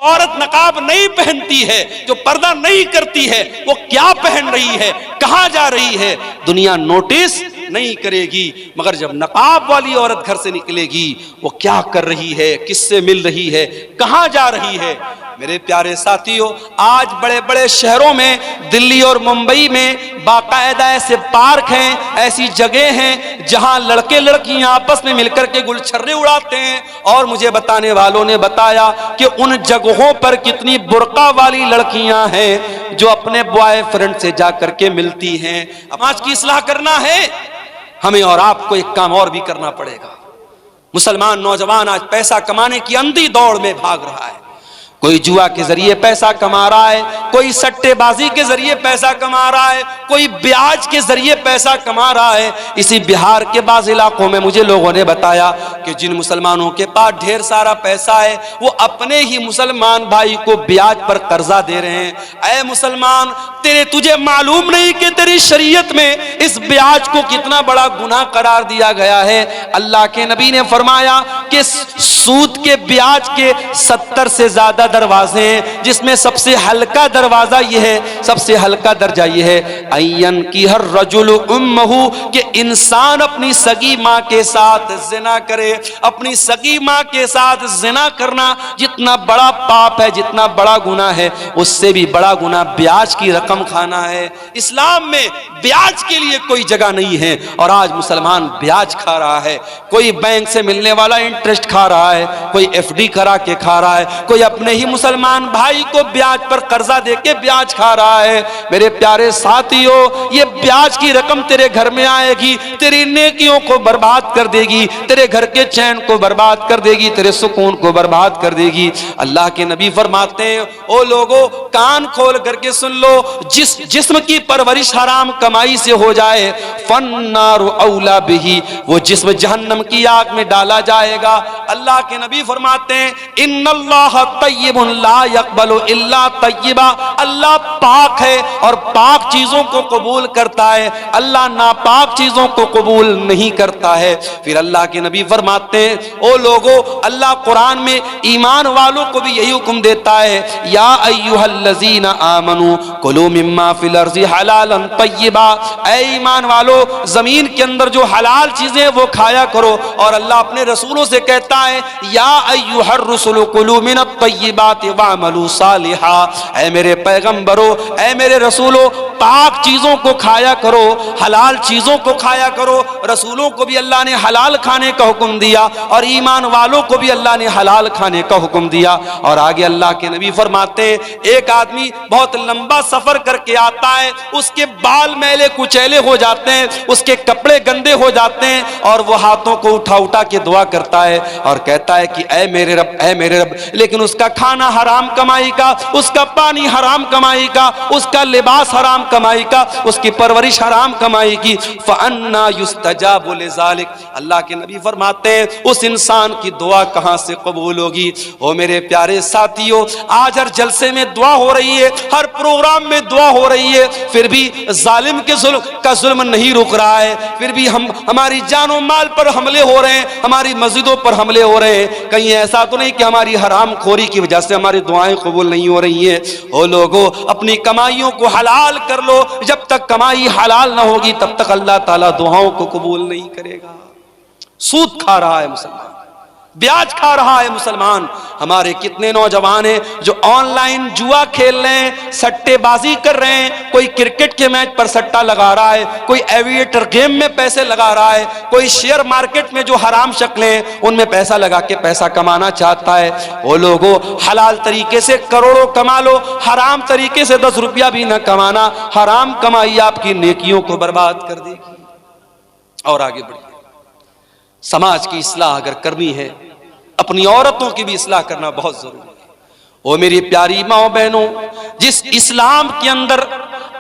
औरत नकाब नहीं पहनती है, जो पर्दा नहीं करती है, वो क्या पहन रही है, कहां जा रही है, दुनिया नोटिस नहीं करेगी। मगर जब नकाब वाली औरत घर से निकलेगी, वो क्या कर रही है, किससे मिल रही है, कहां जा रही है। मेरे प्यारे साथियों, आज बड़े बड़े शहरों में, दिल्ली और मुंबई में बाकायदा ऐसे पार्क हैं, ऐसी जगह हैं जहां लड़के लड़कियां आपस में मिलकर के गुलछर्रे उड़ाते हैं। और मुझे बताने वालों ने बताया कि उन जगहों पर कितनी बुर्का वाली लड़कियां हैं जो अपने बॉयफ्रेंड से जाकर के मिलती हैं। समाज की इस्लाह करना है हमें, और आपको एक काम और भी करना पड़ेगा। मुसलमान नौजवान आज पैसा कमाने की अंधी दौड़ में भाग रहा है। कोई जुआ के जरिए पैसा कमा रहा है, कोई सट्टेबाजी के जरिए पैसा कमा रहा है, कोई ब्याज के जरिए पैसा कमा रहा है। इसी बिहार के बाज़ इलाकों में मुझे लोगों ने बताया कि जिन मुसलमानों के पास ढेर सारा पैसा है, वो अपने ही मुसलमान भाई को ब्याज पर कर्जा दे रहे हैं। ऐ मुसलमान, तुझे मालूम नहीं कि तेरी शरीयत में इस ब्याज को कितना बड़ा गुनाह करार दिया गया है। अल्लाह के नबी ने फरमाया कि सूद के ब्याज के 70 से ज्यादा दरवाजे हैं, जिसमें सबसे हल्का दरवाजा यह है, सबसे हल्का दर्जा यह है, अय्यन की हर रजुल उम्महु, कि इंसान अपनी सगी माँ के साथ जिना करे। अपनी सगी माँ के साथ जिना करना जितना बड़ा पाप है, जितना बड़ा गुनाह है, उससे भी बड़ा गुनाह ब्याज की रकम खाना है। इस्लाम में ब्याज के लिए कोई जगह नहीं है, और आज मुसलमान ब्याज खा रहा है। कोई बैंक से मिलने वाला इंटरेस्ट खा रहा है, कोई एफडी करा के खा रहा है, कोई अपने ही मुसलमान भाई को ब्याज पर कर्जा देके ब्याज खा रहा है। मेरे प्यारे साथियों, ये ब्याज की रकम तेरे घर में आएगी, तेरी नेकियों को बर्बाद कर देगी, तेरे घर के चैन को बर्बाद कर देगी, तेरे सुकून को बर्बाद कर देगी। अल्लाह के नबी फरमाते हैं, ओ लोगों, कान खोल करके सुन लो, जिस जिस्म की परवरिश हराम कमाई से हो जाए, फन्नारु औला बिही, वो जिस्म जहन्नम की आग में डाला जाएगा। अल्लाह के नबी फरमाते हैं, इन्नल्लाह तय्यिबुन ला यक़बलु इल्ला तय्यिबा, अल्लाह पाक है और पाक चीजों को कबूल करता है, अल्लाह नापाक चीजों को कबूल नहीं करता है। फिर अल्लाह के नबी फरमाते हैं, ओ लोगों, अल्लाह कुरान में ईमान वालों को भी यही हुक्म देता है, या अय्युहल्लज़ीना आमनू कुलू मिम्मा फिल अर्ज़ि हलालन तय्यिबा, ऐ ईमान वालों, जमीन के अंदर जो हलाल चीजें वो खाया करो। और अल्लाह अपने रसूलों से कहता है, या अय्युहर रुसुलु कुलू मिनत तय्यिबाति वअमलू सालिहा, ऐ मेरे पैगंबरों, ऐ मेरे रसूलों, पाक चीजों को खाया करो, हलाल चीजों को खाया करो। रसूलों को भी अल्लाह ने हलाल खाने का हुक्म दिया, और ईमान वालों को भी अल्लाह ने हलाल खाने का हुक्म दिया। और आगे अल्लाह के नबी फरमाते हैं, एक आदमी बहुत लंबा सफर करके आता है, उसके बाल मैले कुचैले हो जाते हैं, उसके कपड़े गंदे हो जाते हैं, और वो हाथों को उठा उठा के दुआ करता है और कहता है कि ऐ मेरे रब, ऐ मेरे रब। लेकिन उसका खाना हराम कमाई का, उसका पानी हराम कमाई का, उसका लिबास हराम कमाई का, उसकी परवरिश हराम कमाई की। फअन्ना युस्तजाबु लिज़ालिक, अल्लाह के नबी फरमाते हैं, उस इंसान की दुआ कहां से कबूल होगी। ओ मेरे प्यारे साथियों, आज हर जलसे में दुआ हो रही है, हर प्रोग्राम में दुआ हो रही है, फिर भी जालिम के जुल्म नहीं रुक रहा है, फिर भी हमारी जानो माल पर हमले हो रहे हैं, हमारी मस्जिदों पर हमले हो रहे हैं। कहीं ऐसा तो नहीं कि हमारी हराम खोरी की वजह से हमारी दुआएं कबूल नहीं हो रही हैं। ओ लोगों, अपनी कमाइयों को हलाल कर लो, जब तक कमाई हलाल ना होगी तब तक अल्लाह ताला दुआओं को कबूल नहीं करेगा। सूद खा रहा है मुसलमान, ब्याज खा रहा है मुसलमान। हमारे कितने नौजवान हैं जो ऑनलाइन जुआ खेल रहे हैं, सट्टेबाजी कर रहे हैं, कोई क्रिकेट के मैच पर सट्टा लगा रहा है, कोई एविएटर गेम में पैसे लगा रहा है, कोई शेयर मार्केट में जो हराम शक्लें हैं उनमें पैसा लगा के पैसा कमाना चाहता है। वो लोगों, हलाल तरीके से करोड़ों कमा लो, हराम तरीके से 10 रुपया भी ना कमाना। हराम कमाई आपकी नेकियों को बर्बाद कर देगी। और आगे बढ़िए, समाज की इस्लाह अगर करनी है, अपनी औरतों की भी इस्लाह करना बहुत जरूरी है। ओ मेरी प्यारी माओ बहनों, जिस इस्लाम के अंदर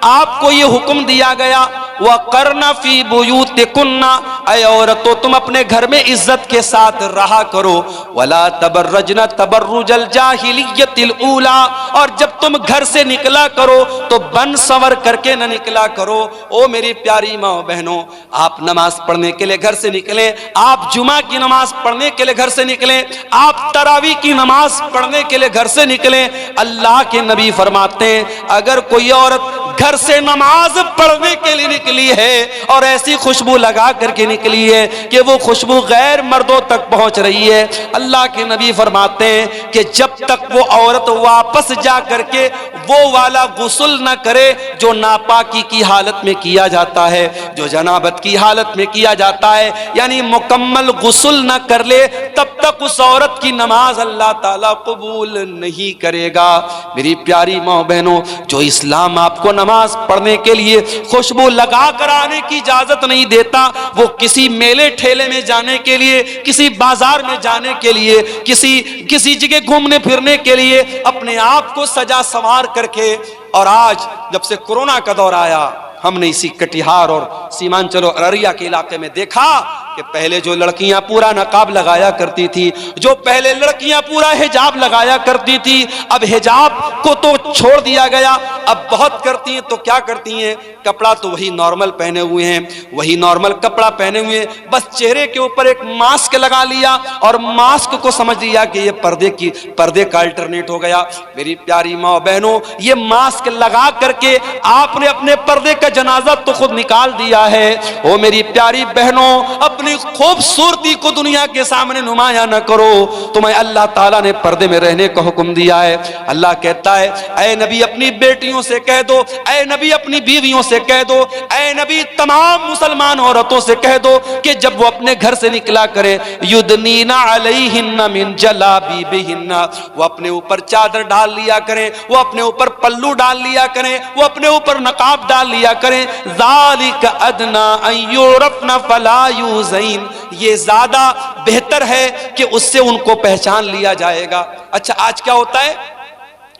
आपको ये हुक्म दिया गया वक़रना फी बुयूतिकुन्ना, ऐ औरतों तुम अपने घर में इज्जत के साथ रहा करो। वला तबर्रजना तबर्रुजल जाहिलियतिल ऊला, और जब तुम घर से निकला करो तो बन संवर करके न निकला करो। ओ मेरी प्यारी माँ बहनों, आप नमाज पढ़ने के लिए घर से निकले, आप जुमा की नमाज पढ़ने के लिए घर से निकले, आप तरावी की नमाज पढ़ने के लिए घर से निकले। अल्लाह के नबी फरमाते हैं अगर कोई औरत घर से नमाज पढ़ने के लिए निकली है और ऐसी खुशबू लगा करके निकली है कि वो खुशबू गैर मर्दों तक पहुंच रही है, अल्लाह के नबी फरमाते हैं कि जब तक वो औरत वापस जा करके वो वाला गुस्ल न करे जो नापाकी की हालत में किया जाता है, जो जनाबत की हालत में किया जाता है, यानी मुकम्मल गुस्ल न कर ले, तब तक उस औरत की नमाज अल्लाह ताला कबूल नहीं करेगा। मेरी प्यारी माँ बहनों, जो इस्लाम आपको नमाज पढ़ने के लिए खुशबू लगा कर आने की इजाजत नहीं देता, वो किसी मेले ठेले में जाने के लिए, किसी बाजार में जाने के लिए, किसी जगह घूमने फिरने के लिए अपने आप को सजा संवार करके। और आज जब से कोरोना का दौर आया, हमने इसी कटिहार और सीमांचल और अररिया के इलाके में देखा कि पहले जो लड़कियां पूरा नकाब लगाया करती थी, जो पहले लड़कियां पूरा हिजाब लगाया करती थी, अब हिजाब को तो छोड़ दिया गया। अब बहुत करती हैं तो क्या करती हैं, कपड़ा तो वही नॉर्मल पहने हुए हैं, वही नॉर्मल कपड़ा पहने हुए हैं, बस चेहरे के ऊपर एक मास्क लगा लिया और मास्क को समझ लिया कि ये पर्दे का अल्टरनेट हो गया। मेरी प्यारी माँ बहनों, ये मास्क लगा करके आपने अपने पर्दे का जनाजा तो खुद निकाल दिया है। ओ मेरी प्यारी बहनों, अपनी खूबसूरती को दुनिया के सामने नुमाया न करो। तुम्हें अल्लाह ताला ने पर्दे में रहने का हुक्म दिया है। अल्लाह कहता है ऐ नबी अपनी बेटियों से कह दो, ऐ नबी अपनी बीवियों से कह दो, ऐ नबी तमाम मुसलमान औरतों से कह दो कि जब वो अपने घर से निकला करे, युदनीना अलैहिन्ना मिन जलाबीबिहिन्ना, वो अपने ऊपर चादर डाल लिया करें, वो अपने ऊपर पल्लू डाल लिया करें, वो अपने ऊपर नकाब डाल लिया करें। ज़ालिक अदना अन युरफ़ना फला यूज़ैन, ये ज्यादा बेहतर है कि उससे उनको पहचान लिया जाएगा। अच्छा, आज क्या होता है,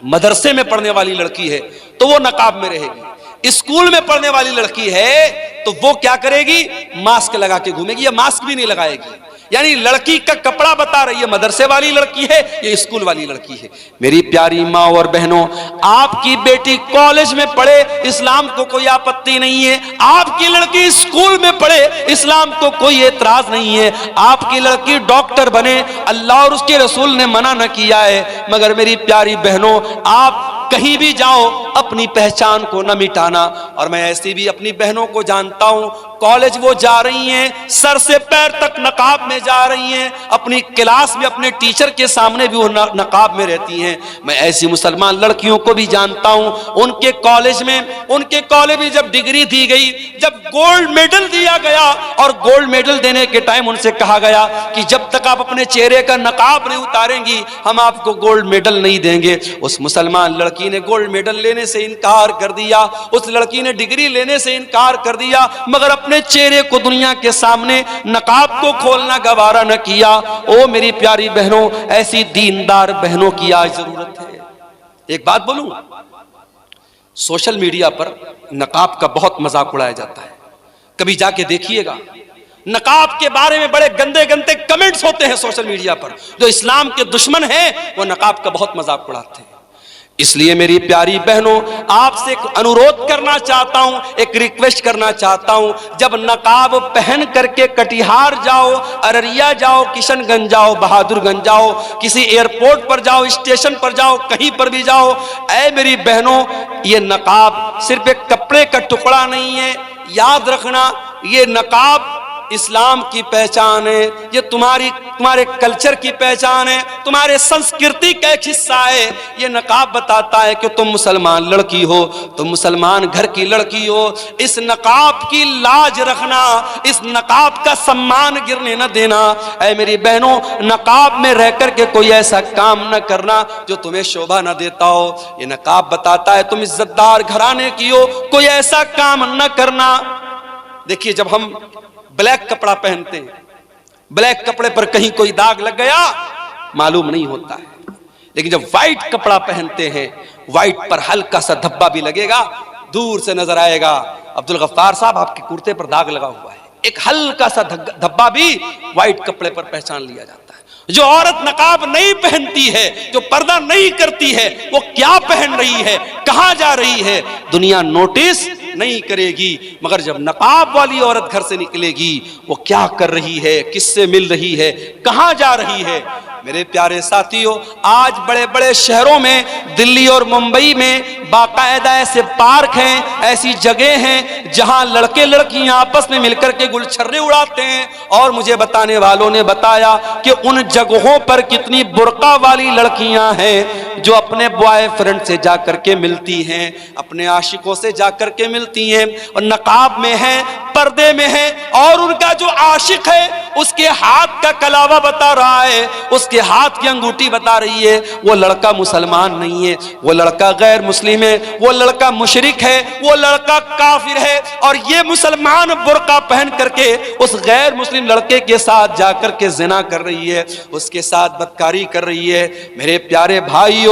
मदरसे में पढ़ने वाली लड़की है तो वो नकाब में रहेगी, स्कूल में पढ़ने वाली लड़की है तो वो क्या करेगी, मास्क लगा के घूमेगी या मास्क भी नहीं लगाएगी। यानी लड़की का कपड़ा बता रही है मदरसे वाली लड़की है ये स्कूल वाली लड़की है। मेरी प्यारी माँ और बहनों, आपकी बेटी कॉलेज में पढ़े, इस्लाम को कोई आपत्ति नहीं है। आपकी लड़की स्कूल में पढ़े, इस्लाम को कोई एतराज नहीं है। आपकी लड़की डॉक्टर बने, अल्लाह और उसके रसूल ने मना न किया है। मगर मेरी प्यारी बहनों, आप कहीं भी जाओ अपनी पहचान को न मिटाना। और मैं ऐसी भी अपनी बहनों को जानता हूं, कॉलेज वो जा रही हैं, सर से पैर तक नकाब में जा रही हैं, अपनी क्लास में अपने टीचर के सामने भी वो नकाब में रहती हैं। मैं ऐसी मुसलमान लड़कियों को भी जानता हूं, उनके कॉलेज में जब डिग्री दी गई, जब गोल्ड मेडल दिया गया और गोल्ड मेडल देने के टाइम उनसे कहा गया कि जब तक आप अपने चेहरे का नकाब नहीं उतारेंगी हम आपको गोल्ड मेडल नहीं देंगे। उस मुसलमान लड़की ने गोल्ड मेडल लेने से इनकार कर दिया, उस लड़की ने डिग्री लेने से इनकार कर दिया, मगर अपने चेहरे को दुनिया के सामने नकाब को खोलना गवारा न किया। ओ मेरी प्यारी बहनों, ऐसी दीनदार बहनों की आज जरूरत है। एक बात बोलूं, सोशल मीडिया पर नकाब का बहुत मजाक उड़ाया जाता है। कभी जाके देखिएगा, नकाब के बारे में बड़े गंदे गंदे कमेंट्स होते हैं सोशल मीडिया पर। जो इस्लाम के दुश्मन हैं वो नकाब का बहुत मजाक उड़ाते हैं। इसलिए मेरी प्यारी बहनों, आपसे एक अनुरोध करना चाहता हूं, एक रिक्वेस्ट करना चाहता हूं, जब नकाब पहन करके कटिहार जाओ, अररिया जाओ, किशनगंज जाओ, बहादुरगंज जाओ, किसी एयरपोर्ट पर जाओ, स्टेशन पर जाओ, कहीं पर भी जाओ, ऐ मेरी बहनों, ये नकाब सिर्फ एक कपड़े का टुकड़ा नहीं है। याद रखना, ये नकाब इस्लाम की पहचान है, ये तुम्हारे कल्चर की पहचान है, तुम्हारे संस्कृति का एक हिस्सा है। ये नकाब बताता है कि तुम मुसलमान लड़की हो, तुम मुसलमान घर की लड़की हो। इस नकाब की लाज रखना, इस नकाब का सम्मान गिरने न देना। ऐ मेरी बहनों, नकाब में रह करके कोई ऐसा काम न करना जो तुम्हें शोभा न देता हो। ये नकाब बताता है तुम इज्जतदार घराने की हो, कोई ऐसा काम न करना। देखिए, जब हम ब्लैक कपड़ा पहनते हैं, ब्लैक कपड़े पर कहीं कोई दाग लग गया मालूम नहीं होता है, लेकिन जब व्हाइट कपड़ा पहनते हैं, व्हाइट पर हल्का सा धब्बा भी लगेगा दूर से नजर आएगा अब्दुल गफ्फार साहब आपके कुर्ते पर दाग लगा हुआ है, एक हल्का सा धब्बा भी व्हाइट कपड़े पर पहचान लिया जाता है। जो औरत नकाब नहीं पहनती है, जो पर्दा नहीं करती है, वो क्या पहन रही है, कहां जा रही है, दुनिया नोटिस नहीं करेगी। मगर जब नकाब वाली औरत घर से निकलेगी, वो क्या कर रही है, किससे मिल रही है, कहां जा रही है। मेरे प्यारे साथियों, आज बड़े बड़े शहरों में, दिल्ली और मुंबई में बाकायदा ऐसे पार्क हैं, ऐसी जगह हैं जहां लड़के लड़कियां आपस में मिलकर के गुलछर्रे उड़ाते हैं। और मुझे बताने वालों ने बताया कि उन जगहों पर कितनी बुर्का वाली लड़कियां हैं जो अपने बॉयफ्रेंड से जाकर के मिलती हैं, अपने आशिकों से जाकर के मिलती हैं, और नकाब में है, पर्दे में है, और उनका जो आशिक है उसके हाथ का कलावा बता रहा है, उसके हाथ की अंगूठी बता रही है वो लड़का मुसलमान नहीं है, वो लड़का गैर मुस्लिम है, वो लड़का मुशरिक है, वो लड़का काफिर है। और ये मुसलमान बुर्का पहन करके उस गैर मुस्लिम लड़के के साथ जाकर के जिना कर रही है, उसके साथ बदकारी कर रही है। मेरे प्यारे भाइयों,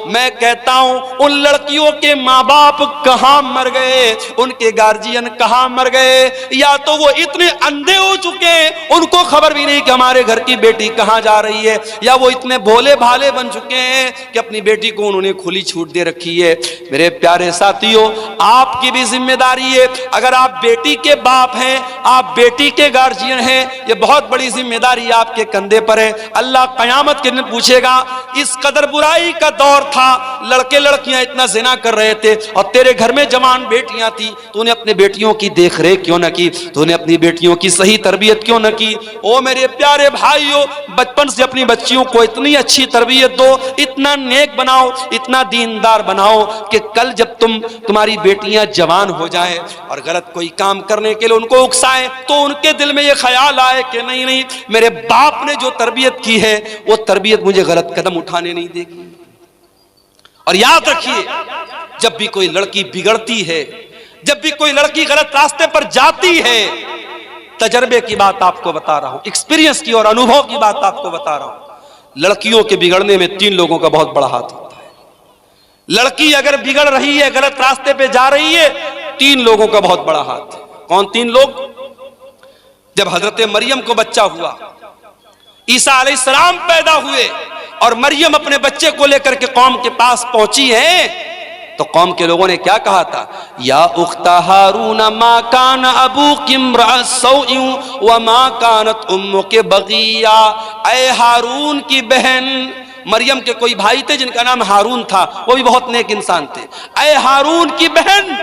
मैं कहता हूं उन लड़कियों के माँ बाप कहां मर गए, उनके गार्जियन कहां मर गए, या तो वो इतने अंधे हो चुके हैं उनको खबर भी नहीं कि हमारे घर की बेटी कहां जा रही है, या वो इतने भोले भाले बन चुके हैं कि अपनी बेटी को उन्होंने खुली छूट दे रखी है। मेरे प्यारे साथियों, आपकी भी जिम्मेदारी है, अगर आप बेटी के बाप हैं, आप बेटी के गार्जियन हैं, ये बहुत बड़ी जिम्मेदारी आपके कंधे पर है। अल्लाह कयामत के दिन पूछेगा, इस कदर बुराई का दौर था, लड़के लड़कियां इतना जिना कर रहे थे और तेरे घर में जवान बेटियां थी, तूने अपनी बेटियों की देख रेख क्यों न की, तूने अपनी बेटियों की सही तरबियत क्यों न की। ओ मेरे प्यारे भाइयों, बचपन से अपनी बच्चियों को इतनी अच्छी तरबियत दो, इतना नेक बनाओ, इतना दीनदार बनाओ कि कल जब तुम्हारी बेटियां जवान हो जाएं और गलत कोई काम करने के लिए उनको उकसाएं तो उनके दिल में ये ख्याल आए कि नहीं नहीं, मेरे बाप ने जो तरबियत की है वो तरबियत मुझे गलत कदम उठाने नहीं देगी। और याद रखिए, जब भी कोई लड़की बिगड़ती है, जब भी कोई लड़की गलत रास्ते पर जाती है, तजर्बे की बात आपको बता रहा हूं, एक्सपीरियंस की और अनुभव की बात आपको बता रहा हूं, लड़कियों के बिगड़ने में 3 लोगों का बहुत बड़ा हाथ होता है। लड़की अगर बिगड़ रही है, गलत रास्ते पे जा रही है, 3 लोगों का बहुत बड़ा हाथ है। कौन 3 लोग? जब हजरत मरियम को बच्चा हुआ, ईसा अलैहिस्सलाम पैदा हुए और मरियम अपने बच्चे को लेकर के कौम के पास पहुंची है, तो कौम के लोगों ने क्या कहा था? या उख्ता हारून मा कान अबूकी इम्रा सौइन व मा कानत उम्मुकी बगिया। ऐ हारून की बहन, मरियम के कोई भाई थे जिनका नाम हारून था, वो भी बहुत नेक इंसान थे। ऐ हारून की बहन,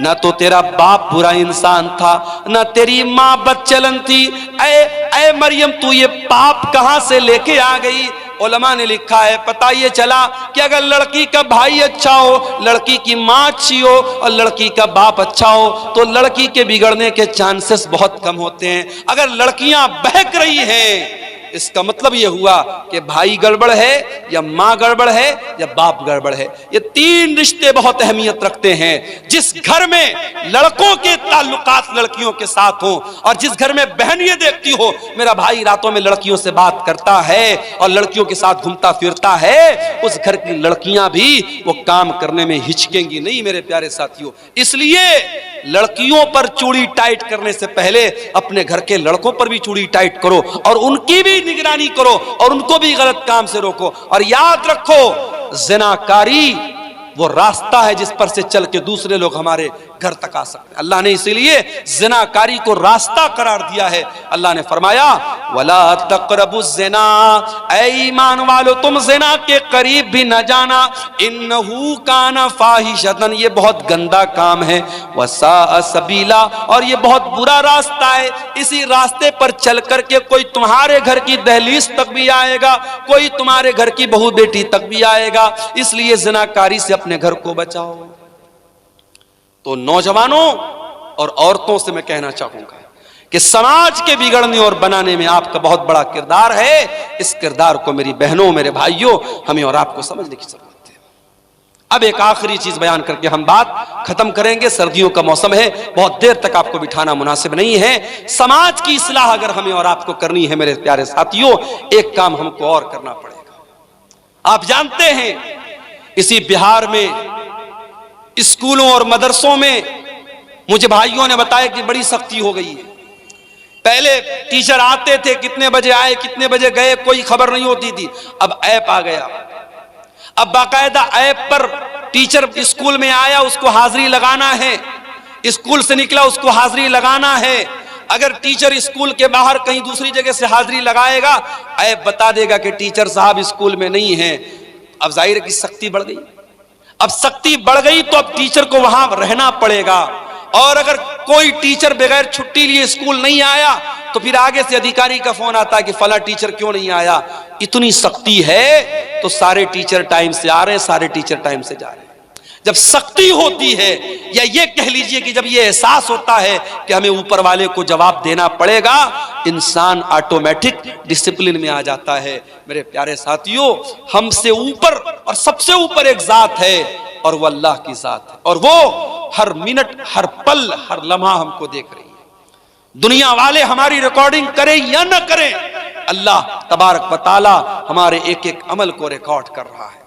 न तो तेरा बाप बुरा इंसान था, न तेरी माँ बदचलन थी। ऐ मरियम, तू ये पाप कहां से लेके आ गई? उलमा ने लिखा है, पता ये चला कि अगर लड़की का भाई अच्छा हो, लड़की की माँ अच्छी हो और लड़की का बाप अच्छा हो, तो लड़की के बिगड़ने के चांसेस बहुत कम होते हैं। अगर लड़कियां बहक रही हैं, इसका मतलब यह हुआ कि भाई गड़बड़ है, या माँ गड़बड़ है, या बाप गड़बड़ है। ये 3 रिश्ते बहुत अहमियत रखते हैं। जिस घर में लड़कों के ताल्लुकात लड़कियों के साथ हो, और जिस घर में बहन ये देखती हो मेरा भाई रातों में लड़कियों से बात करता है और लड़कियों के साथ घूमता फिरता है, उस घर की लड़कियां भी वो काम करने में हिचकेंगी नहीं। मेरे प्यारे साथियों, इसलिए लड़कियों पर चूड़ी टाइट करने से पहले अपने घर के लड़कों पर भी चूड़ी टाइट करो और उनकी भी निगरानी करो और उनको भी गलत काम से रोको। और याद रखो, ज़िनाकारी वो रास्ता है जिस पर से चल के दूसरे लोग हमारे घर तक आ सकते हैं। अल्लाह ने इसीलिए ज़िनाकारी को रास्ता करार दिया है। अल्लाह ने फरमाया, वला तक़रबुज़ ज़िना, ऐ ईमान वालो तुम ज़िना के करीब भी न जाना, इन्नहु काना फ़ाहिशतन, ये बहुत गंदा काम है, वसाअ सबीला, और ये बहुत बुरा रास्ता है। इसी रास्ते पर चल करके कोई तुम्हारे घर की दहलीज तक भी आएगा, कोई तुम्हारे घर की बहू बेटी तक भी आएगा। इसलिए ज़िनाकारी से अपने घर को बचाओ। तो नौजवानों और औरतों से मैं कहना चाहूंगा कि समाज के बिगड़ने और बनाने में आपका बहुत बड़ा किरदार है। इस किरदार को मेरी बहनों, मेरे भाइयों, हमें और आपको समझने की जरूरत है। अब एक आखिरी चीज बयान करके हम बात खत्म करेंगे। सर्दियों का मौसम है, बहुत देर तक आपको बिठाना मुनासिब नहीं है। समाज की इस्लाह अगर हमें और आपको करनी है मेरे प्यारे साथियों, एक काम हमको और करना पड़ेगा। आप जानते हैं, इसी बिहार में स्कूलों और मदरसों में मुझे भाइयों ने बताया कि बड़ी सख्ती हो गई है। पहले टीचर आते थे, कितने बजे आए कितने बजे गए कोई खबर नहीं होती थी। अब ऐप आ गया, अब बाकायदा ऐप पर टीचर स्कूल में आया उसको हाजिरी लगाना है, स्कूल से निकला उसको हाजिरी लगाना है। अगर टीचर स्कूल के बाहर कहीं दूसरी जगह से हाजिरी लगाएगा, ऐप बता देगा कि टीचर साहब स्कूल में नहीं है। अब जाहिर है कि सख्ती बढ़ गई। अब सख्ती बढ़ गई तो अब टीचर को वहां रहना पड़ेगा। और अगर कोई टीचर बगैर छुट्टी लिए स्कूल नहीं आया तो फिर आगे से अधिकारी का फोन आता है कि फला टीचर क्यों नहीं आया। इतनी सख्ती है तो सारे टीचर टाइम से आ रहे हैं, सारे टीचर टाइम से जा रहे हैं। जब सख्ती होती है, या ये कह लीजिए कि जब ये एहसास होता है कि हमें ऊपर वाले को जवाब देना पड़ेगा, इंसान ऑटोमेटिक डिसिप्लिन में आ जाता है। मेरे प्यारे साथियों, हमसे ऊपर और सबसे ऊपर एक जात है और वो अल्लाह की जात है, और वो हर मिनट हर पल हर लम्हा हमको देख रही है। दुनिया वाले हमारी रिकॉर्डिंग करें या न करें, अल्लाह तबारक व तआला हमारे एक एक अमल को रिकॉर्ड कर रहा है।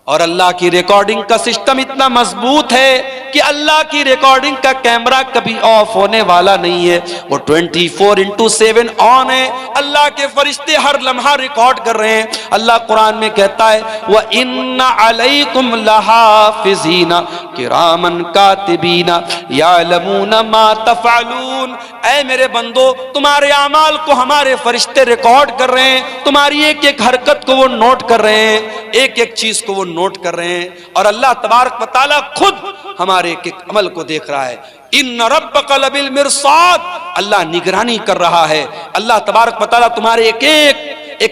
और अल्लाह की रिकॉर्डिंग का सिस्टम इतना मजबूत है कि अल्लाह की रिकॉर्डिंग का कैमरा कभी ऑफ होने वाला नहीं है, वो 24/7 ऑन है। अल्लाह के फरिश्ते हर लम्हा रिकॉर्ड कर रहे हैं। अल्लाह कुरान में कहता है, व इन्ना अलैकुम लहाफिज़ीना किरामन कातिबीना यालमूना मा तफअलून। ऐ मेरे बंदो, तुम्हारे अमाल को हमारे फरिश्ते रिकॉर्ड कर रहे हैं, तुम्हारी एक एक हरकत को वो नोट कर रहे हैं, एक एक चीज को वो नोट कर रहे हैं। और अल्लाह तबारक व तआला खुद हमारे एक एक अमल को देख रहा है। इन्न रब्बका लबिल मिरसाद, अल्लाह निगरानी कर रहा है। अल्लाह तबारक व तआला तुम्हारे एक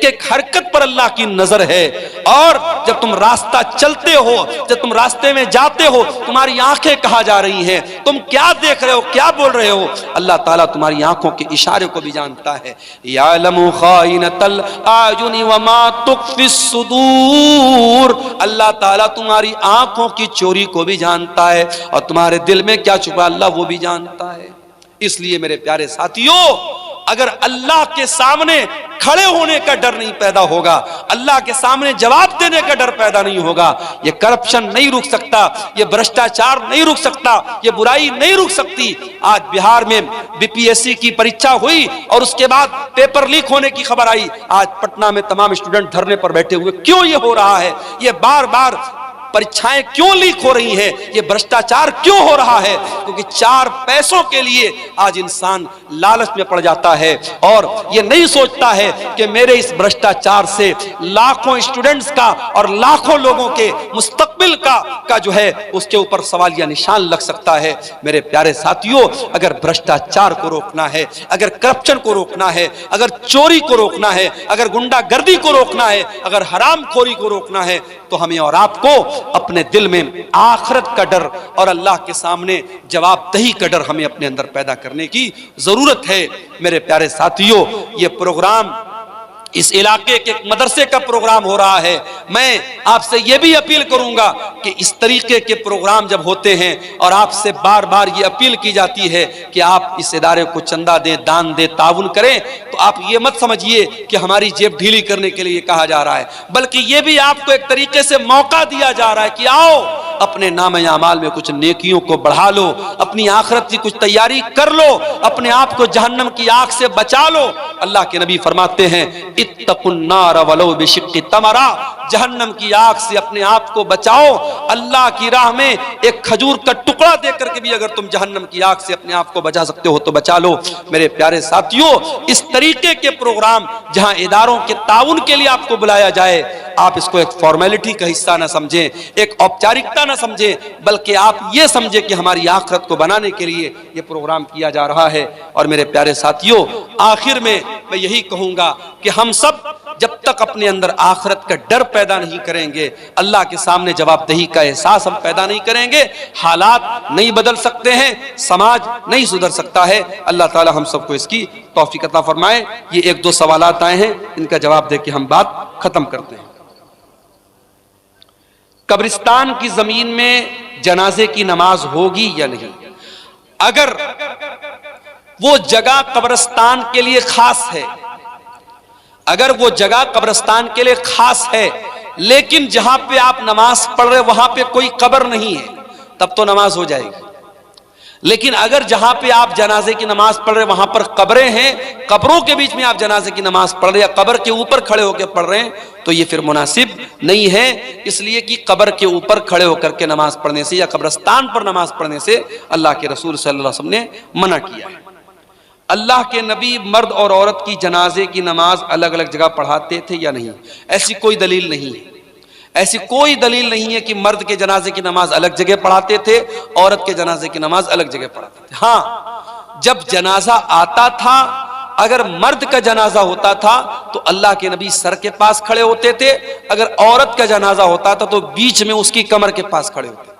एक हरकत पर अल्लाह की नजर है। और जब तुम रास्ता चलते हो, जब तुम रास्ते में जाते हो, तुम्हारी आंखें कहाँ जा रही हैं, तुम क्या देख रहे हो, क्या बोल रहे हो, अल्लाह ताला तुम्हारी आंखों के इशारे को भी जानता है। यालमु खाइनतल आयुनि व मा तुख्फिस सुदूर, अल्लाह ताला तुम्हारी आंखों की चोरी को भी जानता है और तुम्हारे दिल में क्या छुपा अल्लाह वो भी जानता है। इसलिए मेरे प्यारे साथियों, अगर अल्लाह के सामने खड़े होने का डर नहीं पैदा होगा, अल्लाह के सामने जवाब देने का डर पैदा नहीं होगा, ये करप्शन नहीं रुक सकता, ये भ्रष्टाचार नहीं रुक सकता, ये बुराई नहीं रुक सकती। आज बिहार में बीपीएससी की परीक्षा हुई और उसके बाद पेपर लीक होने की खबर आई। आज पटना में तमाम स्टूडेंट धरने पर बैठे हुए। क्यों ये हो रहा है? ये बार बार परीक्षाएं क्यों लीक हो रही हैं? ये भ्रष्टाचार क्यों हो रहा है? क्योंकि 4 पैसों के लिए आज इंसान लालच में पड़ जाता है और ये नहीं सोचता है कि मेरे इस भ्रष्टाचार से लाखों स्टूडेंट्स का और लाखों लोगों के मुस्तकबिल का जो है उसके ऊपर सवालिया निशान लग सकता है। मेरे प्यारे साथियों, अगर भ्रष्टाचार को रोकना है, अगर करप्शन को रोकना है, अगर चोरी को रोकना है, अगर गुंडागर्दी को रोकना है, अगर हरामखोरी को रोकना है, तो हमें और आपको अपने दिल में आखिरत का डर और अल्लाह के सामने जवाबदेही का डर हमें अपने अंदर पैदा करने की जरूरत है। मेरे प्यारे साथियों, ये प्रोग्राम इस इलाके के मदरसे का प्रोग्राम हो रहा है। मैं आपसे यह भी अपील करूंगा कि इस तरीके के प्रोग्राम जब होते हैं और आपसे बार बार ये अपील की जाती है कि आप इस इदारे को चंदा दें, दान दें, ताउन करें, तो आप ये मत समझिए कि हमारी जेब ढीली करने के लिए कहा जा रहा है, बल्कि ये भी आपको एक तरीके से मौका दिया जा रहा है कि आओ अपने नाम-ए-आमाल में कुछ नेकियों को बढ़ा लो, अपनी आखिरत की कुछ तैयारी कर लो, अपने आप को जहन्नम की आग से बचा लो। अल्लाह के नबी फरमाते हैं, इत्तकुन्नार वलो बिशिक्कि तमरा, जहन्नम की आग से अपने आप को बचाओ। अल्लाह की राह में एक खजूर का टुकड़ा देकर के भी अगर तुम जहन्नम की आग से अपने आप को बचा सकते हो तो बचा लो। मेरे प्यारे साथियों, इस तरीके के प्रोग्राम जहां इदारों के ताउन के लिए आपको बुलाया जाए, आप इसको एक फॉर्मेलिटी का हिस्सा ना समझें, एक औपचारिकता ना समझें, बल्कि आप ये समझें कि हमारी आखिरत को बनाने के लिए ये प्रोग्राम किया जा रहा है। और मेरे प्यारे साथियों, आखिर में मैं यही कहूंगा कि हम सब जब तक अपने अंदर आखिरत का डर पैदा नहीं करेंगे, अल्लाह के सामने जवाबदेही का एहसास हम पैदा नहीं करेंगे, हालात नहीं बदल सकते हैं, समाज नहीं सुधर सकता है। अल्लाह ताला हम सबको इसकी तौफीक अता फरमाए। ये 1-2 सवालात आए हैं, इनका जवाब दे के हम बात खत्म करते हैं। कब्रिस्तान की जमीन में जनाजे की नमाज होगी या नहीं? अगर वो जगह कब्रिस्तान के लिए खास है, अगर वो जगह कब्रिस्तान के लिए खास है, लेकिन जहां पे आप नमाज पढ़ रहे वहां पे कोई कब्र नहीं है, तब तो नमाज हो जाएगी। लेकिन अगर जहां पे आप जनाजे की नमाज पढ़ रहे वहां पर कब्रें हैं, कब्रों के बीच में आप जनाजे की नमाज पढ़ रहे या कब्र के ऊपर खड़े होकर पढ़ रहे हैं, तो ये फिर मुनासिब नहीं है। इसलिए कि कब्र के ऊपर खड़े होकर के नमाज पढ़ने से या कब्रस्तान पर नमाज पढ़ने से अल्लाह के रसूल सल्लल्लाहु अलैहि वसल्लम ने मना किया है। अल्लाह के नबी मर्द और औरत की जनाजे की नमाज अलग अलग जगह पढ़ाते थे या नहीं? ऐसी कोई दलील नहीं है। ऐसी कोई दलील नहीं है कि मर्द के जनाजे की नमाज अलग जगह पढ़ाते थे, औरत के जनाजे की नमाज अलग जगह पढ़ाते थे। हाँ, जब जनाजा आता था, अगर मर्द का जनाजा होता था तो अल्लाह के नबी सर के पास खड़े होते थे, अगर औरत का जनाजा होता था तो बीच में उसकी कमर के पास खड़े होते थे।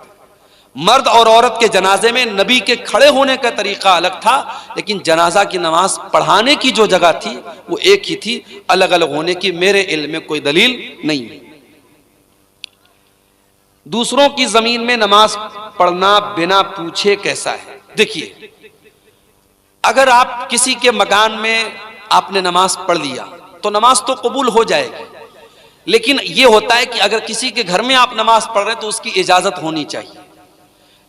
मर्द और औरत के जनाजे में नबी के खड़े होने का तरीका अलग था, लेकिन जनाजा की नमाज पढ़ाने की जो जगह थी वो एक ही थी। अलग अलग होने की मेरे इल्म में कोई दलील नहीं है। दूसरों की जमीन में नमाज पढ़ना बिना पूछे कैसा है? देखिए, अगर आप किसी के मकान में आपने नमाज पढ़ लिया तो नमाज तो कबूल हो जाएगी, लेकिन यह होता है कि अगर किसी के घर में आप नमाज पढ़ रहे हैं तो उसकी इजाजत होनी चाहिए।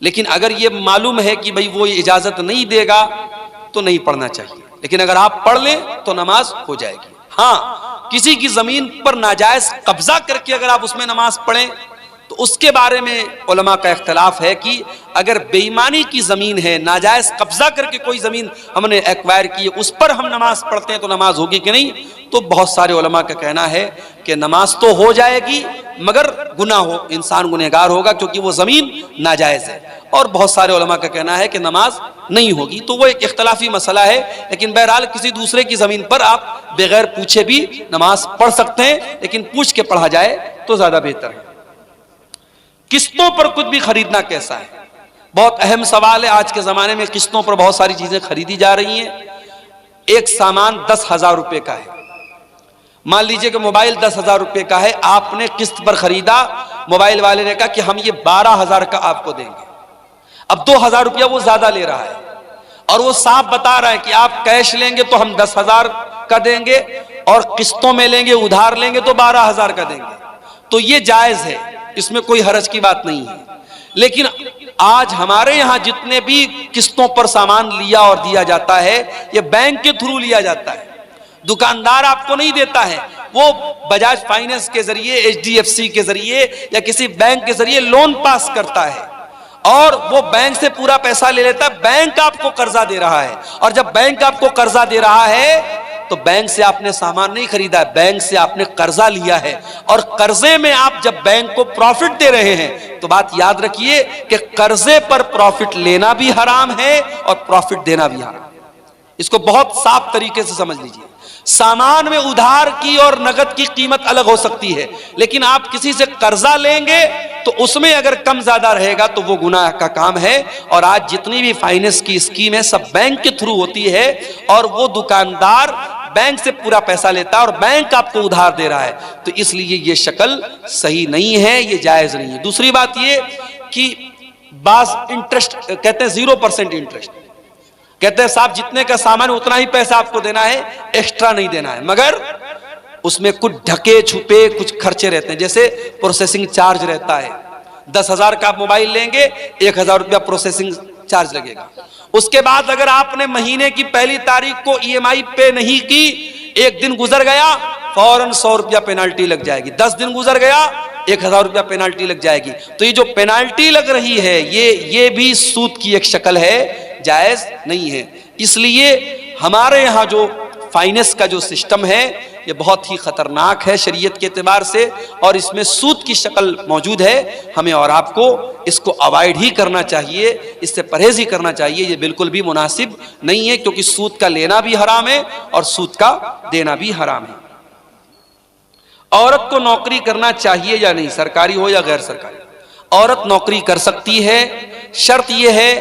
लेकिन अगर यह मालूम है कि भाई वो इजाजत नहीं देगा तो नहीं पढ़ना चाहिए, लेकिन अगर आप पढ़ लें तो नमाज हो जाएगी। हाँ, किसी की जमीन पर नाजायज कब्जा करके अगर आप उसमें नमाज पढ़ें तो उसके बारे में उलमा का इख्तलाफ है कि अगर बेईमानी की ज़मीन है, नाजायज़ कब्जा करके कोई ज़मीन हमने एक्वायर की है, उस पर हम नमाज पढ़ते हैं तो नमाज होगी कि नहीं? तो बहुत सारे उलमा का कहना है कि नमाज तो हो जाएगी मगर गुनाह हो, इंसान गुनहगार होगा क्योंकि वो ज़मीन नाजायज़ है। और बहुत सारे उलमा का कहना है कि नमाज नहीं होगी। तो वो एक इख्तलाफी मसला है, लेकिन बहरहाल किसी दूसरे की ज़मीन पर आप बगैर पूछे भी नमाज पढ़ सकते हैं, लेकिन पूछ के पढ़ा जाए तो ज़्यादा बेहतर है। किस्तों पर कुछ भी खरीदना कैसा है? बहुत अहम सवाल है। आज के ज़माने में किस्तों पर बहुत सारी चीज़ें खरीदी जा रही हैं। एक सामान 10,000 रुपये का है, मान लीजिए कि मोबाइल 10,000 रुपये का है, आपने किस्त पर खरीदा, मोबाइल वाले ने कहा कि हम ये 12,000 का आपको देंगे। अब 2,000 रुपया वो ज़्यादा ले रहा है और वो साफ बता रहा है कि आप कैश लेंगे तो हम 10,000 का देंगे और किस्तों में लेंगे, उधार लेंगे तो 12,000 का देंगे। तो ये जायज़ है, इसमें कोई हरज की बात नहीं है। लेकिन आज हमारे यहां जितने भी किस्तों पर सामान लिया और दिया जाता है, ये बैंक के थ्रू लिया जाता है। दुकानदार आपको नहीं देता है, वो बजाज फाइनेंस के जरिए, HDFC के जरिए या किसी बैंक के जरिए लोन पास करता है और वो बैंक से पूरा पैसा ले लेता है। बैंक आपको कर्जा दे रहा है और जब बैंक आपको कर्जा दे रहा है तो बैंक से आपने सामान नहीं खरीदा है, बैंक से आपने कर्जा लिया है। और कर्जे में आप जब बैंक को प्रॉफिट दे रहे हैं तो बात याद रखिए कि कर्जे पर प्रॉफिट लेना भी हराम है और प्रॉफिट देना भी हराम है। इसको बहुत साफ तरीके से समझ लीजिए। सामान में उधार की और नगद की कीमत अलग हो सकती है, लेकिन आप किसी से कर्जा लेंगे तो उसमें अगर कम ज्यादा रहेगा तो वो गुनाह का काम है। और आज जितनी भी फाइनेंस की स्कीम है सब बैंक के थ्रू होती है और वो दुकानदार बैंक से पूरा पैसा लेता है और बैंक आपको उधार दे रहा है। तो इसलिए ये शक्ल सही नहीं है, ये जायज नहीं है। दूसरी बात ये कि बास इंटरेस्ट कहते हैं 0% इंटरेस्ट, कहते हैं साहब जितने का सामान उतना ही पैसा आपको देना है, एक्स्ट्रा नहीं देना है, मगर उसमें कुछ ढके छुपे कुछ खर्चे रहते हैं। जैसे प्रोसेसिंग चार्ज रहता है, 10,000 का आप मोबाइल लेंगे, 1,000 रुपया प्रोसेसिंग चार्ज लगेगा। उसके बाद अगर आपने महीने की पहली तारीख को EMI पे नहीं की, एक दिन गुजर गया फौरन 100 रुपया पेनाल्टी लग जाएगी। 10 दिन गुजर गया 1,000 रुपया पेनाल्टी लग जाएगी। तो ये जो पेनाल्टी लग रही है ये भी सूद की एक शक्ल है, जायज नहीं है। इसलिए हमारे यहाँ जो फाइनेंस का जो सिस्टम है ये बहुत ही खतरनाक है शरीयत के एतबार से और इसमें सूद की शक्ल मौजूद है। हमें और आपको इसको अवॉइड ही करना चाहिए, इससे परहेज ही करना चाहिए। ये बिल्कुल भी मुनासिब नहीं है, क्योंकि सूद का लेना भी हराम है और सूद का देना भी हराम है। औरत को नौकरी करना चाहिए या नहीं, सरकारी हो या गैर सरकारी? औरत नौकरी कर सकती है, शर्त यह है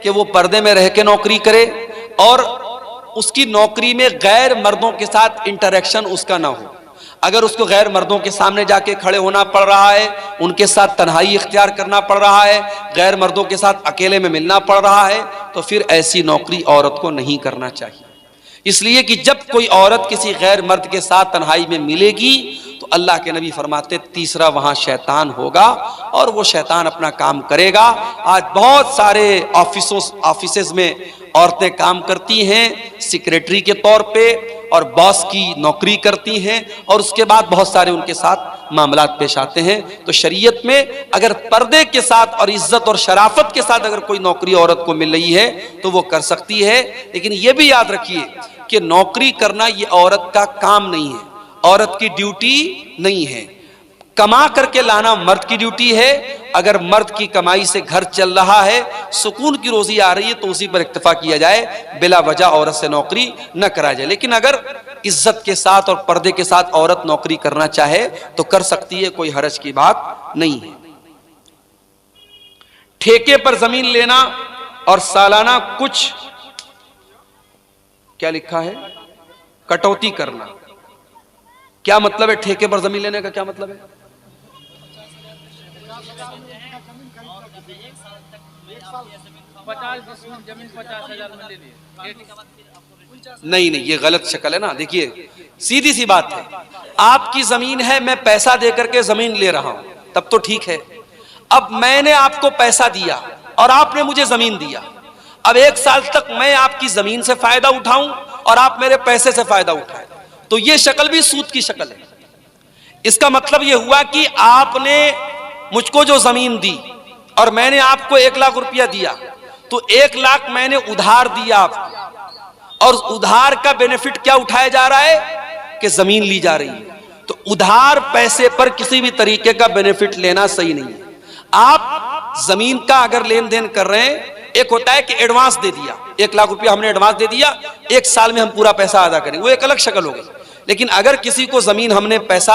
कि वो पर्दे में रह के नौकरी करे और उसकी नौकरी में गैर मर्दों के साथ इंटरेक्शन उसका ना हो। अगर उसको गैर मर्दों के सामने जाके खड़े होना पड़ रहा है, उनके साथ तन्हाई इख्तियार करना पड़ रहा है, गैर मर्दों के साथ अकेले में मिलना पड़ रहा है, तो फिर ऐसी नौकरी औरत को नहीं करना चाहिए। इसलिए कि जब कोई औरत किसी गैर मर्द के साथ तन्हाई में मिलेगी तो अल्लाह के नबी फरमाते तीसरा वहां शैतान होगा और वो शैतान अपना काम करेगा। आज बहुत सारे ऑफिसेज में औरतें काम करती हैं सेक्रेटरी के तौर पे और बॉस की नौकरी करती हैं और उसके बाद बहुत सारे उनके साथ मामलात पेश आते हैं। तो शरीयत में अगर पर्दे के साथ और इज्जत और शराफत के साथ अगर कोई नौकरी औरत को मिल रही है तो वो कर सकती है, लेकिन ये भी याद रखिए कि नौकरी करना ये औरत का काम नहीं है, औरत की ड्यूटी नहीं है। कमा करके लाना मर्द की ड्यूटी है। अगर मर्द की कमाई से घर चल रहा है, सुकून की रोजी आ रही है तो उसी पर इक्तफा किया जाए, बिला वजह औरत से नौकरी न कराया जाए। लेकिन अगर इज्जत के साथ और पर्दे के साथ औरत नौकरी करना चाहे तो कर सकती है, कोई हरज की बात नहीं है। ठेके पर जमीन लेना और सालाना कुछ क्या लिखा है कटौती करना, क्या मतलब है? ठेके पर जमीन लेने का क्या मतलब है? नहीं, ये गलत शक्ल है ना। देखिए सीधी सी बात है, आपकी जमीन है, मैं पैसा देकर के जमीन ले रहा हूं, तब तो ठीक है। अब मैंने आपको पैसा दिया और आपने मुझे जमीन दिया, अब 1 साल तक मैं आपकी जमीन से फायदा उठाऊं और आप मेरे पैसे से फायदा उठाएं, तो ये शक्ल भी सूद की शक्ल है। इसका मतलब यह हुआ कि आपने मुझको जो जमीन दी और मैंने आपको 1 लाख रुपया दिया, तो 1 लाख मैंने उधार दिया आपको, और उधार का बेनिफिट क्या उठाया जा रहा है कि जमीन ली जा रही है। तो उधार पैसे पर किसी भी तरीके का बेनिफिट लेना सही नहीं है। आप जमीन का अगर लेन देन कर रहे हैं, एक होता है कि एडवांस दे दिया, 1 लाख रुपया हमने एडवांस दे दिया, 1 साल में हम पूरा पैसा अदा करेंगे, वो एक अलग शक्ल हो गई। लेकिन अगर किसी को जमीन हमने पैसा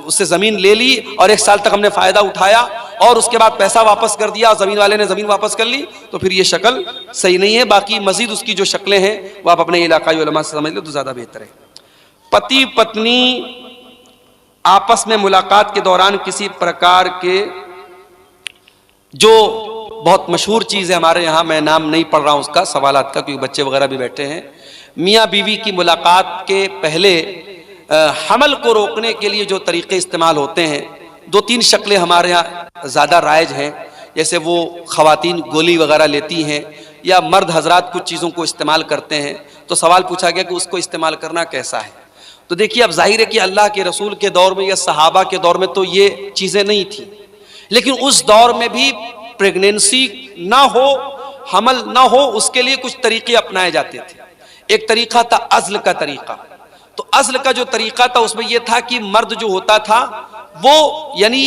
उससे जमीन ले ली और 1 साल तक हमने फायदा उठाया और उसके बाद पैसा वापस कर दिया, जमीन वाले ने जमीन वापस कर ली, तो फिर ये शक्ल सही नहीं है। बाकी मजीद उसकी जो शक्लें हैं वो आप अपने इलाकाई उलमा से समझ लो तो ज्यादा बेहतर है। पति पत्नी आपस में मुलाकात के दौरान किसी प्रकार के, जो बहुत मशहूर चीज है हमारे यहाँ, मैं नाम नहीं पढ़ रहा हूं उसका, सवालात का, क्योंकि बच्चे वगैरह भी बैठे हैं, मियाँ बीवी की मुलाकात के पहले हमल को रोकने के लिए जो तरीके इस्तेमाल होते हैं, 2-3 शक्लें हमारे यहाँ ज़्यादा राइज हैं। जैसे वो ख़वातीन गोली वगैरह लेती हैं या मर्द हजरात कुछ चीज़ों को इस्तेमाल करते हैं। तो सवाल पूछा गया कि उसको इस्तेमाल करना कैसा है। तो देखिए, अब जाहिर है कि अल्लाह के रसूल के दौर में या सहाबा के दौर में तो ये चीज़ें नहीं थी, लेकिन उस दौर में भी प्रेगनेंसी ना हो, हमल ना हो, उसके लिए कुछ तरीके अपनाए जाते थे। एक तरीका था अज़्ल का तरीका। तो अज़्ल का जो तरीका था उसमें यह था कि मर्द जो होता था वो यानी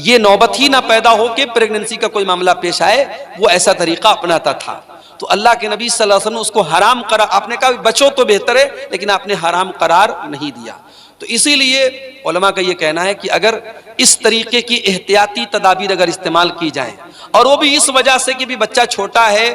ये नौबत ही ना पैदा हो कि प्रेगनेंसी का कोई मामला पेश आए, वो ऐसा तरीका अपनाता था। तो अल्लाह के नबी सल्लल्लाहु अलैहि वसल्लम उसको हराम करा, आपने कहा बचो तो बेहतर है, लेकिन आपने हराम करार नहीं दिया। तो इसीलिए उलमा का ये कहना है कि अगर इस तरीके की एहतियाती तदाबीर अगर इस्तेमाल की जाए, और वो भी इस वजह से कि भी बच्चा छोटा है,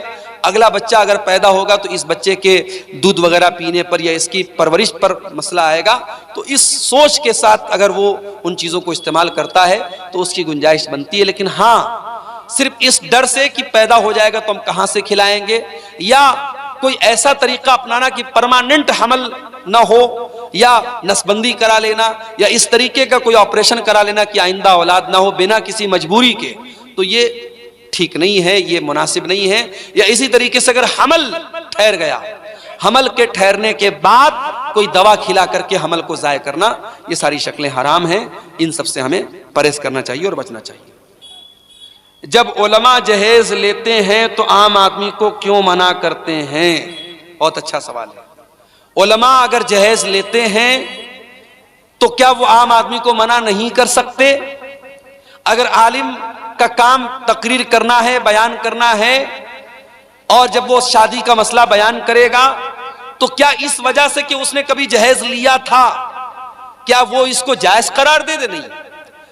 अगला बच्चा अगर पैदा होगा तो इस बच्चे के दूध वगैरह पीने पर या इसकी परवरिश पर मसला आएगा, तो इस सोच के साथ अगर वो उन चीज़ों को इस्तेमाल करता है तो उसकी गुंजाइश बनती है। लेकिन हाँ, सिर्फ इस डर से कि पैदा हो जाएगा तो हम कहाँ से खिलाएंगे, या कोई ऐसा तरीका अपनाना कि परमानेंट हमल ना हो, या नसबंदी करा लेना, या इस तरीके का कोई ऑपरेशन करा लेना कि आइंदा औलाद ना हो बिना किसी मजबूरी के, तो ये ठीक नहीं है, ये मुनासिब नहीं है। या इसी तरीके से अगर हमल ठहर गया, हमल के ठहरने के बाद कोई दवा खिला करके हमल को ज़ाय करना, ये सारी शक्लें हराम हैं। इन सब से हमें परहेज करना चाहिए और बचना चाहिए। जब उलमा जहेज लेते हैं तो आम आदमी को क्यों मना करते हैं? बहुत अच्छा सवाल है। उलमा अगर जहेज लेते हैं तो क्या वो आम आदमी को मना नहीं कर सकते? अगर आलिम का काम तकरीर करना है, बयान करना है, और जब वो शादी का मसला बयान करेगा तो क्या इस वजह से कि उसने कभी जहेज लिया था, क्या वो इसको जायज करार दे? नहीं।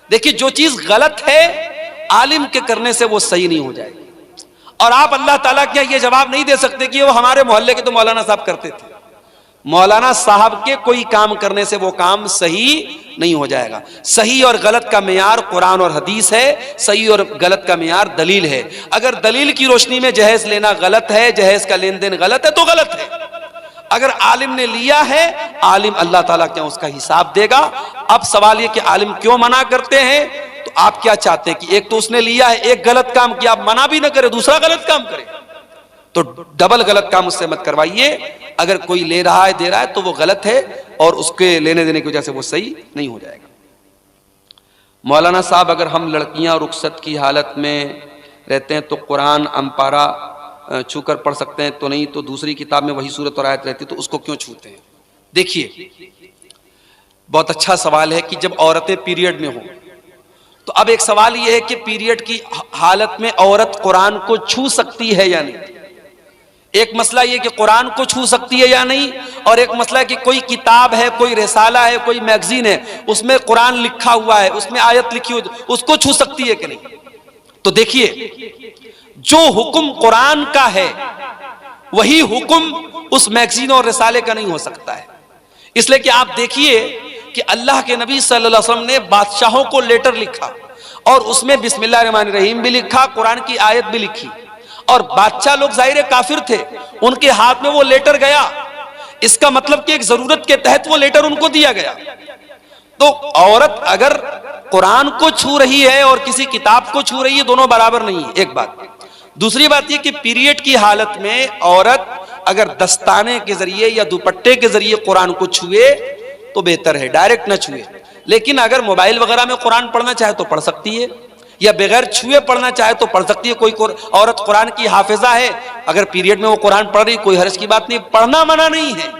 देखिए, जो चीज गलत है आलिम के करने से वो सही नहीं हो जाएगी। और आप अल्लाह ताला क्या ये जवाब नहीं दे सकते कि वो हमारे मोहल्ले के तो मौलाना साहब करते थे, मौलाना साहब के कोई काम करने से वो काम सही नहीं हो जाएगा। सही और गलत का मेयार कुरान और हदीस है, सही और गलत का मेयार दलील है। अगर दलील की रोशनी में जहेज लेना गलत है, जहेज का लेन देन गलत है तो गलत है। अगर आलिम ने लिया है, आलिम अल्लाह ताला क्या उसका हिसाब देगा। अब सवाल ये कि आलिम क्यों मना करते हैं, तो आप क्या चाहते हैं कि एक तो उसने लिया है, एक गलत काम किया, आप मना भी ना करे, दूसरा गलत काम करे, तो डबल गलत काम उससे मत करवाइए। अगर कोई ले रहा है, दे रहा है, तो वो गलत है और उसके लेने देने की वजह से वो सही नहीं हो जाएगा। मौलाना साहब, अगर हम लड़कियां रुखसत की हालत में रहते हैं तो कुरान अम्पारा छूकर पढ़ सकते हैं, तो नहीं तो दूसरी किताब में वही सूरत और आयत रहती तो उसको क्यों छूते हैं? देखिए, बहुत अच्छा सवाल है कि जब औरतें पीरियड में हो, तो अब एक सवाल यह है कि पीरियड की हालत में औरत कुरान को छू सकती है या नहीं। एक मसला यह कि कुरान को छू सकती है या नहीं, और एक मसला है कि कोई किताब है, कोई रिसाला है, कोई मैगजीन है, उसमें कुरान लिखा हुआ है, उसमें आयत लिखी हुई, उसको छू सकती है कि नहीं। तो देखिए, जो हुक्म कुरान का है वही हुक्म उस मैगजीन और रिसाले का नहीं हो सकता है। इसलिए कि आप देखिए कि अल्लाह के नबी सल्लल्लाहु अलैहि वसल्लम ने बादशाहों को लेटर लिखा और उसमें बिस्मिल्लाहिर्रहमानिर्रहीम भी लिखा, कुरान की आयत भी लिखी, और बादशाह लोग जाहिर काफिर थे, उनके हाथ में वो लेटर गया। इसका मतलब कि एक जरूरत के तहत वो लेटर उनको दिया गया। तो औरत अगर कुरान को छू रही है और किसी किताब को छू रही है, दोनों बराबर नहीं है, एक बात। दूसरी बात यह कि पीरियड की हालत में औरत अगर दस्ताने के जरिए या दुपट्टे के जरिए कुरान को छुए तो बेहतर है, डायरेक्ट ना छुए। लेकिन अगर मोबाइल वगैरह में कुरान पढ़ना चाहे तो पढ़ सकती है, या बगैर छुए पढ़ना चाहे तो पढ़ सकती है। कोई औरत कुरान की हाफिजा है, अगर पीरियड में वो कुरान पढ़ रही, कोई हर्ज की बात नहीं, पढ़ना मना नहीं है।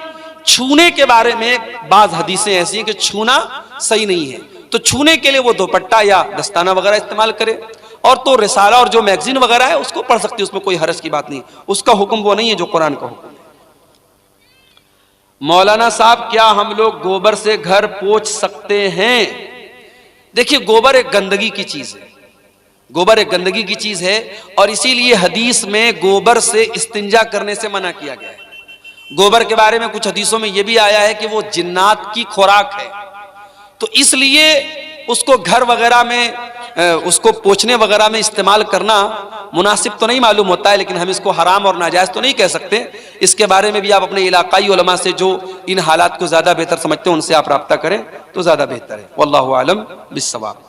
छूने के बारे में बाज हदीसें ऐसी हैं कि छूना सही नहीं है, तो छूने के लिए वो दुपट्टा या दस्ताना वगैरह इस्तेमाल करे। और तो रिसाला और जो मैगजीन वगैरह है उसको पढ़ सकती है, उसमें कोई हर्ज की बात नहीं, उसका हुक्म वो नहीं है जो कुरान का हुक्म है। मौलाना साहब, क्या हम लोग गोबर से घर पोंछ सकते हैं? देखिए, गोबर एक गंदगी की चीज है, गोबर एक गंदगी की चीज है, और इसीलिए हदीस में गोबर से इस्तिंजा करने से मना किया गया है। गोबर के बारे में कुछ हदीसों में यह भी आया है कि वो जिन्नात की खुराक है, तो इसलिए उसको घर वगैरह में, उसको पोंछने वगैरह में इस्तेमाल करना मुनासिब तो नहीं मालूम होता है, लेकिन हम इसको हराम और नाजायज तो नहीं कह सकते। इसके बारे में भी आप अपने इलाकाई उलमा से जो इन हालात को ज्यादा बेहतर समझते हैं उनसे आप राब्ता करें तो ज्यादा बेहतर है। वल्लाहु आलम बिस्सवाब।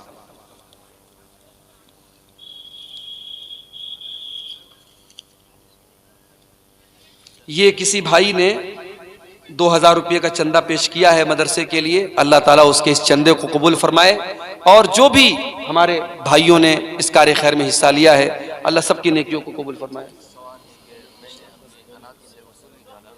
ये किसी भाई ने 2000 रुपये का चंदा पेश किया है मदरसे के लिए, अल्लाह ताला उसके इस चंदे को कबूल फरमाए, और जो भी हमारे भाइयों ने इस कार्य खैर में हिस्सा लिया है, अल्लाह सबकी नेकियों को कबूल फरमाए।